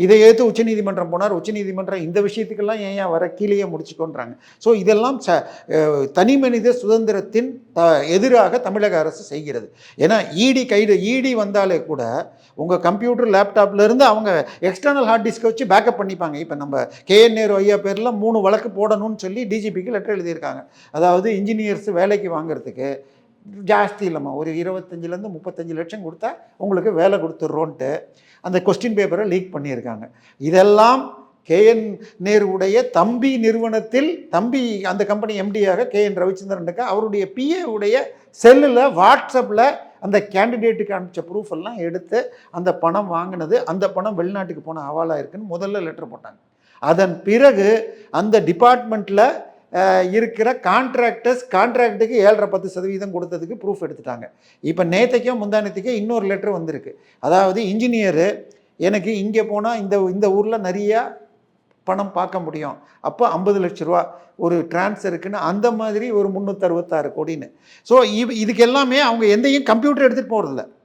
இதை எடுத்து உச்சநீதிமன்றம் போனார். உச்சநீதிமன்றம் இந்த விஷயத்துக்கெல்லாம் ஏன் வர கீழேயே முடிச்சுக்கோன்றாங்க. ஸோ இதெல்லாம் தனி மனித சுதந்திரத்தின் எதிராக தமிழக அரசு செய்கிறது. ஏன்னா இடி வந்தாலே கூட உங்கள் கம்ப்யூட்டர் லேப்டாப்லேருந்து அவங்க எக்ஸ்டர்னல் ஹார்ட் டிஸ்கை வச்சு பேக்கப் பண்ணிப்பாங்க. இப்போ நம்ம KN நேரு ஐயா பேரில் 3 வழக்கு போடணும்னு சொல்லி டிஜிபிக்கு லெட்டர் எழுதியிருக்காங்க. அதாவது இன்ஜினியர்ஸ் வேலைக்கு வாங்குறதுக்கு ஜாஸ்தி இல்லைம்மா, ஒரு 25 35 லட்சம் கொடுத்தா உங்களுக்கு வேலை கொடுத்துட்றோன்ட்டு அந்த கொஸ்டின் பேப்பரை லீக் பண்ணியிருக்காங்க. இதெல்லாம் KN நேருடைய தம்பி நிறுவனத்தில் அந்த கம்பெனி MD-யாக KN ரவிச்சந்திரன் இருக்க அவருடைய PA உடைய செல்லில் வாட்ஸ்அப்பில் அந்த கேண்டிடேட்டுக்கு அனுப்பிச்ச ப்ரூஃப் எல்லாம் எடுத்து அந்த பணம் வாங்கினது, அந்த பணம் வெளிநாட்டுக்கு போன ஹவாலாக இருக்குன்னு முதல்ல லெட்டர் போட்டாங்க. அதன் பிறகு அந்த டிபார்ட்மெண்ட்டில் இருக்கிற கான்ட்ராக்டுக்கு 7.5% கொடுத்ததுக்கு ப்ரூஃப் எடுத்துட்டாங்க. இப்போ நேற்றுக்கோ முந்தானத்துக்கே இன்னொரு லெட்டர் வந்திருக்கு. அதாவது இன்ஜினியரு எனக்கு இங்கே போனால் இந்த ஊரில் நிறையா பணம் பார்க்க முடியும், அப்போ 50 லட்ச ரூபா ஒரு டிரான்ஸ்ஃபருக்குன்னு அந்த மாதிரி ஒரு 366 கோடின்னு. ஸோ இதுக்கு எல்லாமே அவங்க எந்தையும் கம்ப்யூட்டர் எடுத்துகிட்டு போகிறதில்ல.